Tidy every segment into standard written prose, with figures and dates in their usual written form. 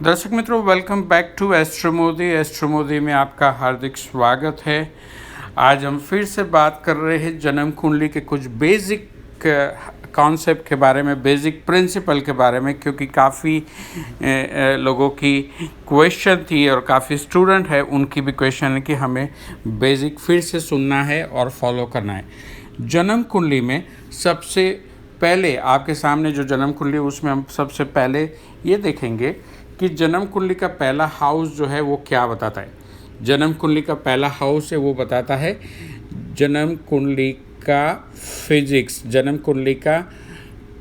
दर्शक मित्रों, welcome back to Astro Modi. Astro Modi में आपका हार्दिक स्वागत है। आज हम फिर से बात कर रहे हैं जन्म कुंडली के कुछ बेसिक कॉन्सेप्ट के बारे में, बेसिक प्रिंसिपल के बारे में, क्योंकि काफ़ी लोगों की क्वेश्चन थी और काफ़ी स्टूडेंट है उनकी भी क्वेश्चन है कि हमें बेसिक फिर से सुनना है और फॉलो करना है। जन्म कुंडली में सबसे पहले आपके सामने जो जन्म कुंडली उसमें हम सबसे पहले ये देखेंगे कि जन्म कुंडली का पहला हाउस जो है वो क्या बताता है। जन्म कुंडली का पहला हाउस है वो बताता है जन्म कुंडली का फिजिक्स, जन्म कुंडली का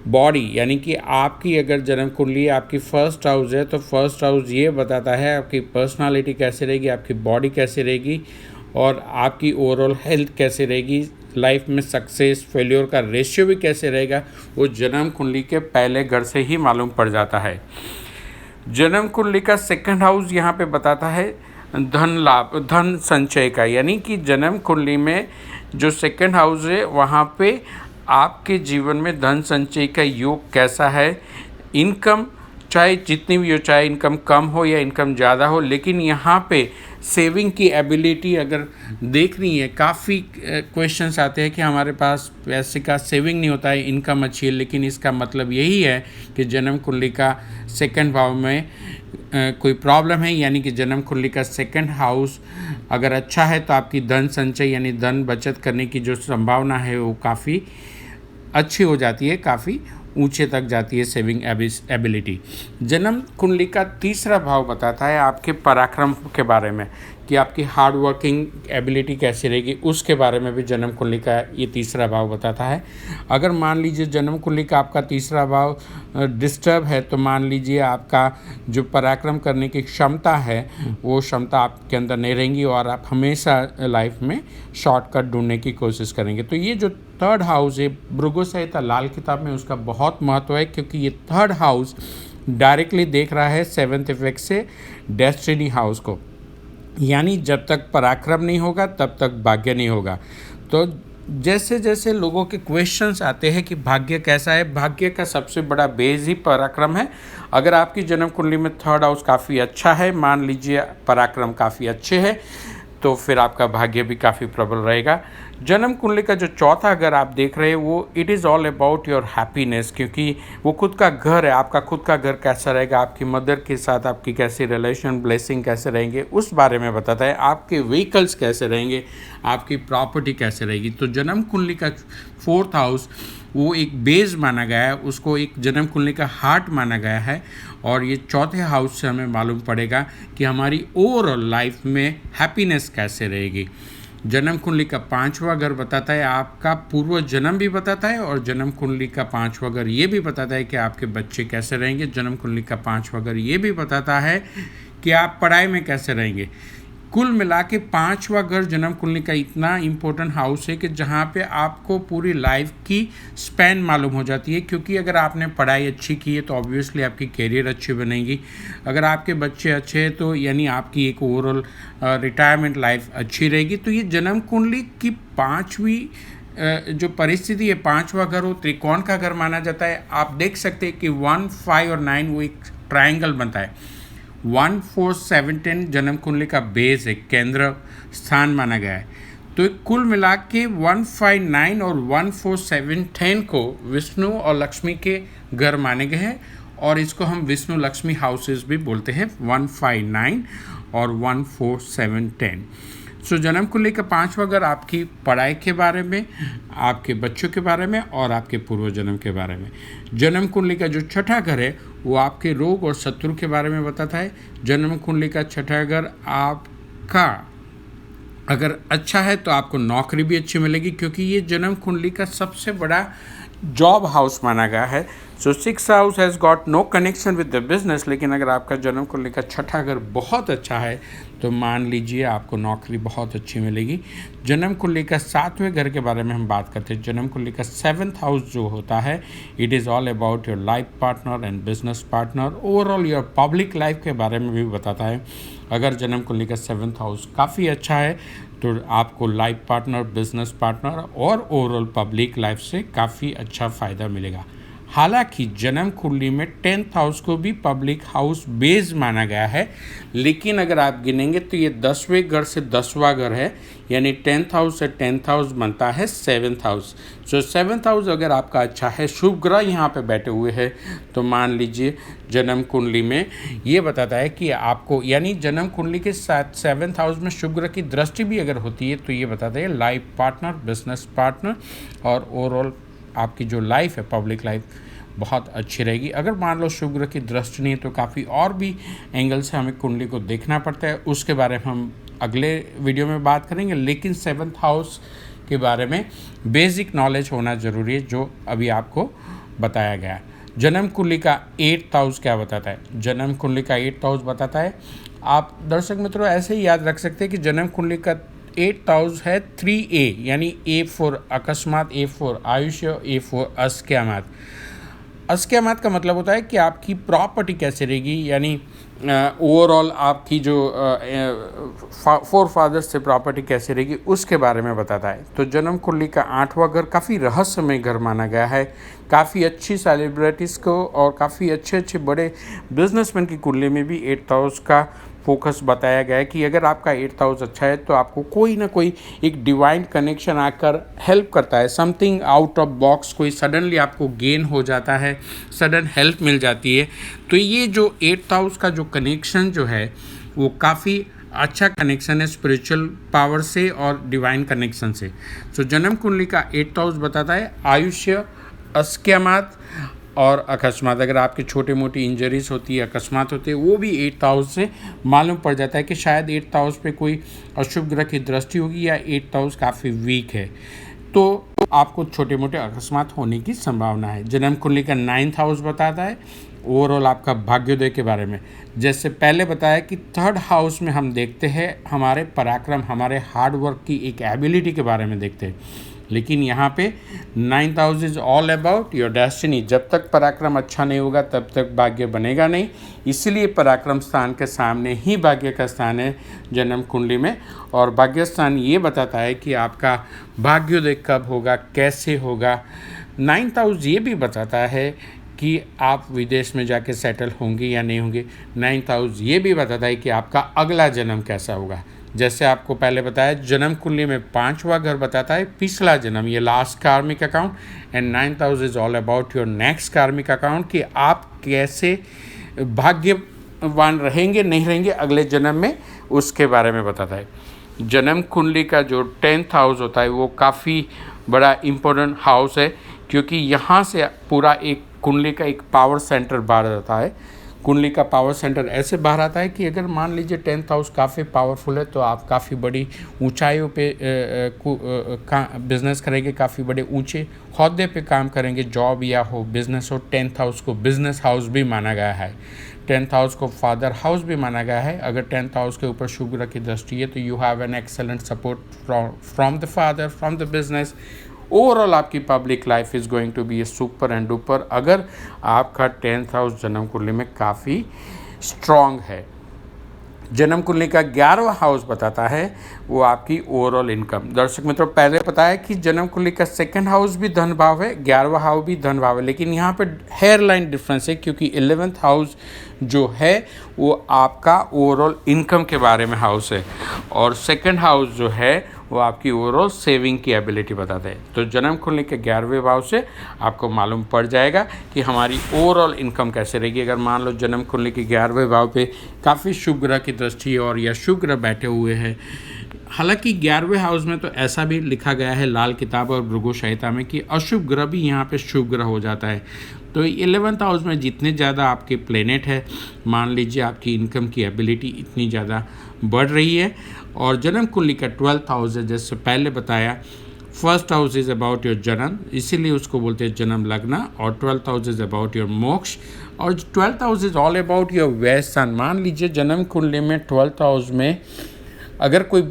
बॉडी, यानी कि आपकी अगर जन्म कुंडली आपकी फर्स्ट हाउस है तो फर्स्ट हाउस ये बताता है आपकी पर्सनालिटी कैसे रहेगी, आपकी बॉडी कैसे रहेगी और आपकी ओवरऑल हेल्थ कैसे रहेगी, लाइफ में सक्सेस फेल्योर का रेशियो भी कैसे रहेगा, वो जन्म कुंडली के पहले घर से ही मालूम पड़ जाता है। जन्म कुंडली का सेकंड हाउस यहाँ पे बताता है धन लाभ, धन संचय का, यानी कि जन्म कुंडली में जो सेकंड हाउस है वहाँ पे आपके जीवन में धन संचय का योग कैसा है। इनकम चाहे जितनी भी हो, चाहे इनकम कम हो या इनकम ज़्यादा हो, लेकिन यहाँ पे सेविंग की एबिलिटी अगर देखनी है, काफ़ी क्वेश्चंस आते हैं कि हमारे पास पैसे का सेविंग नहीं होता है, इनकम अच्छी है, लेकिन इसका मतलब यही है कि जन्म कुंडली का सेकंड भाव में कोई प्रॉब्लम है, यानी कि जन्म कुंडली का सेकंड हाउस अगर अच्छा है तो आपकी धन संचय यानी धन बचत करने की जो संभावना है वो काफ़ी अच्छी हो जाती है, काफ़ी ऊंचे तक जाती है सेविंग एबिलिटी। जन्म कुंडली का तीसरा भाव बताता है आपके पराक्रम के बारे में, कि आपकी हार्ड वर्किंग एबिलिटी कैसी रहेगी, उसके बारे में भी जन्म कुंडली का ये तीसरा भाव बताता है। अगर मान लीजिए जन्म कुंडली का आपका तीसरा भाव डिस्टर्ब है तो मान लीजिए आपका जो पराक्रम करने की क्षमता है वो क्षमता आपके अंदर नहीं रहेंगी और आप हमेशा लाइफ में शॉर्टकट ढूंढने की कोशिश करेंगे। तो ये जो थर्ड हाउस है भृगु संहिता लाल किताब में, उसका बहुत महत्व है, क्योंकि ये थर्ड हाउस डायरेक्टली देख रहा है सेवन्थ इफेक्ट से डेस्टिनी हाउस को, यानी जब तक पराक्रम नहीं होगा तब तक भाग्य नहीं होगा। तो जैसे जैसे लोगों के क्वेश्चंस आते हैं कि भाग्य कैसा है, भाग्य का सबसे बड़ा बेस ही पराक्रम है। अगर आपकी जन्म कुंडली में थर्ड हाउस काफ़ी अच्छा है, मान लीजिए पराक्रम काफ़ी अच्छे है, तो फिर आपका भाग्य भी काफ़ी प्रबल रहेगा। जन्म कुंडली का जो चौथा घर आप देख रहे हैं वो it is all about your happiness, क्योंकि वो खुद का घर है। आपका खुद का घर कैसा रहेगा, आपकी मदर के साथ आपकी कैसी रिलेशन ब्लेसिंग कैसे रहेंगे, उस बारे में बताता है। आपके व्हीकल्स कैसे रहेंगे, आपकी प्रॉपर्टी कैसे रहेगी। तो जन्म कुंडली का फोर्थ हाउस वो एक बेस माना गया है, उसको एक जन्म कुंडली का हार्ट माना गया है, और ये चौथे हाउस से हमें मालूम पड़ेगा कि हमारी ओवरऑल लाइफ में हैप्पीनेस कैसे रहेगी। जन्म कुंडली का पांचवा घर बताता है आपका पूर्व जन्म भी बताता है, और जन्म कुंडली का पांचवा घर ये भी बताता है कि आपके बच्चे कैसे रहेंगे। जन्म कुंडली का पांचवा घर ये भी बताता है कि आप पढ़ाई में कैसे रहेंगे। कुल मिला के पांचवा घर जन्म कुंडली का इतना इम्पोर्टेंट हाउस है कि जहाँ पे आपको पूरी लाइफ की स्पैन मालूम हो जाती है, क्योंकि अगर आपने पढ़ाई अच्छी की है तो ऑब्वियसली आपकी कैरियर अच्छी बनेगी। अगर आपके बच्चे अच्छे हैं तो यानी आपकी एक ओवरऑल रिटायरमेंट लाइफ अच्छी रहेगी। तो ये जन्म कुंडली की पांचवी जो परिस्थिति है, पांचवा घर वो त्रिकोण का घर माना जाता है। आप देख सकते हैं कि 1, 5 और 9 वो एक ट्रायंगल बनता है। 1, 4, 7, 10 जन्म कुंडली का बेस है, केंद्र स्थान माना गया है। तो कुल मिला के 1, 5, 9 और 1, 4, 7, 10 को विष्णु और लक्ष्मी के घर माने गए हैं, और इसको हम विष्णु लक्ष्मी हाउसेस भी बोलते हैं, 1, 5, 9 और 1, 4, 7, 10। सो जन्म कुंडली का पांचवा घर आपकी पढ़ाई के बारे में, आपके बच्चों के बारे में और आपके पूर्व जन्म के बारे में। जन्म कुंडली का जो छठा घर है वो आपके रोग और शत्रु के बारे में बताता है। जन्म कुंडली का छठा घर आपका अगर अच्छा है तो आपको नौकरी भी अच्छी मिलेगी, क्योंकि ये जन्म कुंडली का सबसे बड़ा जॉब हाउस माना गया है। So 6 house has got no connection with the business, लेकिन अगर आपका जन्म कुंडली का छठा घर बहुत अच्छा है तो मान लीजिए आपको नौकरी बहुत अच्छी मिलेगी। जन्म कुंडली का 7वें घर के बारे में हम बात करते हैं। जन्म कुंडली का 7th हाउस जो होता है it is all about your life partner and business partner, overall your public life के बारे में भी बताता है। अगर जन्म कुंडली का 7th हाउस काफ़ी अच्छा है तो आपको लाइफ पार्टनर, बिजनेस पार्टनर और ओवरऑल पब्लिक लाइफ से काफ़ी अच्छा फ़ायदा मिलेगा। हालांकि जन्म कुंडली में 10th हाउस को भी पब्लिक हाउस बेस माना गया है, लेकिन अगर आप गिनेंगे तो ये 10वें घर से 10वां घर है, यानी 10th हाउस से 10th हाउस बनता है 7th हाउस। सो 7th हाउस अगर आपका अच्छा है, शुभ ग्रह यहाँ पे बैठे हुए हैं, तो मान लीजिए जन्म कुंडली में ये बताता है कि आपको, यानी जन्म कुंडली के साथ 7th हाउस में शुभ ग्रह की दृष्टि भी अगर होती है तो ये बताता है लाइफ पार्टनर, बिजनेस पार्टनर और ओवरऑल आपकी जो लाइफ है, पब्लिक लाइफ बहुत अच्छी रहेगी। अगर मान लो शुभ ग्रह की दृष्टि नहीं है तो काफ़ी और भी एंगल से हमें कुंडली को देखना पड़ता है, उसके बारे में हम अगले वीडियो में बात करेंगे। लेकिन 7th हाउस के बारे में बेसिक नॉलेज होना ज़रूरी है, जो अभी आपको बताया गया है। जन्म कुंडली का 8th हाउस क्या बताता है? जन्म कुंडली का 8th हाउस बताता है, आप दर्शक मित्रों ऐसे ही याद रख सकते हैं कि जन्म कुंडली का 8th हाउस है 3A, यानी A फॉर अकस्मात, A फॉर आयुष्य, A फॉर अस्क्यामत। अस्क्यामत का मतलब होता है कि आपकी प्रॉपर्टी कैसे रहेगी, यानी ओवरऑल आपकी जो फोर फादर्स से प्रॉपर्टी कैसे रहेगी उसके बारे में बताता है। तो जन्म कुंडली का 8वां घर काफ़ी रहस्यमय घर माना गया है। काफ़ी अच्छी सेलिब्रिटीज़ को और काफ़ी अच्छे बड़े बिजनेसमैन की कुंडली में भी 8th हाउस का फोकस बताया गया है कि अगर आपका 8th हाउस अच्छा है तो आपको कोई ना कोई एक डिवाइन कनेक्शन आकर हेल्प करता है, समथिंग आउट ऑफ बॉक्स, कोई सडनली आपको गेन हो जाता है, सडन हेल्प मिल जाती है। तो ये जो 8th हाउस का जो कनेक्शन जो है वो काफ़ी अच्छा कनेक्शन है स्पिरिचुअल पावर से और डिवाइन कनेक्शन से। तो जन्म कुंडली का 8th हाउस बताता है आयुष्य, अस्क्यामत और अकस्मात। अगर आपकी छोटी मोटी इंजरीज होती है, अकस्मात होते हैं, वो भी 8th हाउस से मालूम पड़ जाता है कि शायद 8th हाउस पे कोई अशुभ ग्रह की दृष्टि होगी या 8th हाउस काफ़ी वीक है, तो आपको छोटे मोटे अकस्मात होने की संभावना है। जन्म कुंडली का 9th हाउस बताता है ओवरऑल आपका भाग्योदय के बारे में। जैसे पहले बताया कि 3rd हाउस में हम देखते हैं हमारे पराक्रम, हमारे हार्ड वर्क की एक एबिलिटी के बारे में देखते हैं, लेकिन यहाँ पे 9th house is all about your destiny. जब तक पराक्रम अच्छा नहीं होगा तब तक भाग्य बनेगा नहीं, इसीलिए पराक्रम स्थान के सामने ही भाग्य का स्थान है जन्म कुंडली में। और भाग्य स्थान ये बताता है कि आपका भाग्योदय कब होगा, कैसे होगा। 9th हाउस ये भी बताता है कि आप विदेश में जाके सेटल होंगे या नहीं होंगे। 9th हाउस ये भी बताता है कि आपका अगला जन्म कैसा होगा। जैसे आपको पहले बताया जन्म कुंडली में 5वां घर बताता है पिछला जन्म, ये लास्ट कार्मिक account, and 9th house is all about your next कार्मिक अकाउंट, कि आप कैसे भाग्यवान रहेंगे नहीं रहेंगे अगले जन्म में, उसके बारे में बताता है। जन्म कुंडली का जो 10th हाउस होता है वो काफ़ी बड़ा इम्पोर्टेंट हाउस है, क्योंकि यहाँ से पूरा एक कुंडली का एक पावर सेंटर बाहर आता है। कुंडली का पावर सेंटर ऐसे बाहर आता है कि अगर मान लीजिए 10th हाउस काफ़ी पावरफुल है तो आप काफ़ी बड़ी ऊंचाइयों पे बिजनेस करेंगे, काफ़ी बड़े ऊंचे ओहदे पे काम करेंगे, जॉब या हो बिजनेस हो। 10th हाउस को बिजनेस हाउस भी माना गया है, 10th हाउस को फादर हाउस भी माना गया है। अगर 10th हाउस के ऊपर शुभ ग्रह की दृष्टि है तो you have an excellent support from the father, from the business. Overall आपकी public life is going to be a super and duper, अगर आपका 10th हाउस जन्म कुंडली में काफ़ी स्ट्रॉन्ग है। जन्म कुंडली का 11वां हाउस बताता है वो आपकी ओवरऑल इनकम। दर्शक मित्रों पहले पता है कि जन्म कुंडली का 2nd हाउस भी धन भाव है, 11वां हाउस भी धन भाव है, लेकिन यहाँ पे हेयर लाइन डिफरेंस है, क्योंकि 11th हाउस जो है वो आपका ओवरऑल इनकम के बारे में हाउस है, और 2nd हाउस जो है वो आपकी ओवरऑल सेविंग की एबिलिटी बताते हैं। तो जन्म कुंडली के 11वें भाव से आपको मालूम पड़ जाएगा कि हमारी ओवरऑल इनकम कैसे रहेगी। अगर मान लो जन्म कुंडली के 11वें भाव पे काफ़ी शुभ ग्रह की दृष्टि और या शुभ ग्रह बैठे हुए हैं, हालांकि 11वें हाउस में तो ऐसा भी लिखा गया है लाल किताब और भृगु संहिता में कि अशुभ ग्रह भी यहाँ पे शुभ ग्रह हो जाता है। तो 11th हाउस में जितने ज़्यादा आपके प्लेनेट है, मान लीजिए आपकी इनकम की एबिलिटी इतनी ज़्यादा बढ़ रही है। और जन्म कुंडली का 12th हाउस है, जैसे पहले बताया 1st house is about your जन्म, इसीलिए उसको बोलते हैं जन्म लग्न, और 12th house is about your मोक्ष, और 12th house is all about your व्यय स्थान। मान लीजिए जन्म कुंडली में 12th हाउस में अगर कोई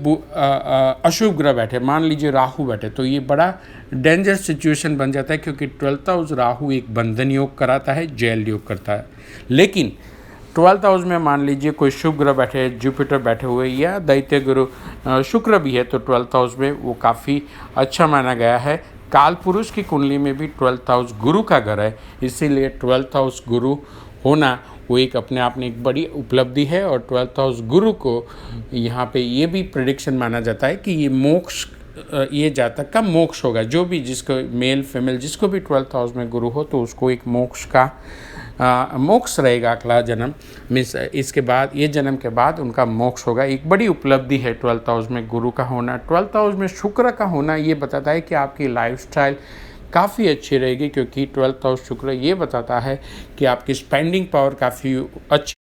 अशुभ ग्रह बैठे, मान लीजिए राहु बैठे, तो ये बड़ा डेंजर सिचुएशन बन जाता है, क्योंकि 12th हाउस राहु एक बंधन योग कराता है, जेल योग करता है। लेकिन 12th हाउस में मान लीजिए कोई शुभ ग्रह बैठे, जुपिटर बैठे हुए या दैत्य गुरु शुक्र भी है, तो 12th हाउस में वो काफ़ी अच्छा माना गया है काल पुरुष की कुंडली में भी 12th हाउस गुरु का घर है, इसीलिए 12th हाउस गुरु होना वो एक अपने आप में एक बड़ी उपलब्धि है। और 12th हाउस गुरु को यहाँ पे ये भी प्रेडिक्शन माना जाता है कि ये मोक्ष, ये जातक का मोक्ष होगा। जो भी जिसको मेल फीमेल जिसको भी 12th हाउस में गुरु हो तो उसको एक मोक्ष का मोक्ष रहेगा अगला जन्म। मीन्स इसके बाद ये जन्म के बाद उनका मोक्ष होगा। एक बड़ी उपलब्धि है 12th हाउस में गुरु का होना। 12th हाउस में शुक्र का होना ये बताता है कि आपकी लाइफस्टाइल काफ़ी अच्छी रहेगी, क्योंकि 12th हाउस शुक्र ये बताता है कि आपकी स्पेंडिंग पावर काफ़ी अच्छी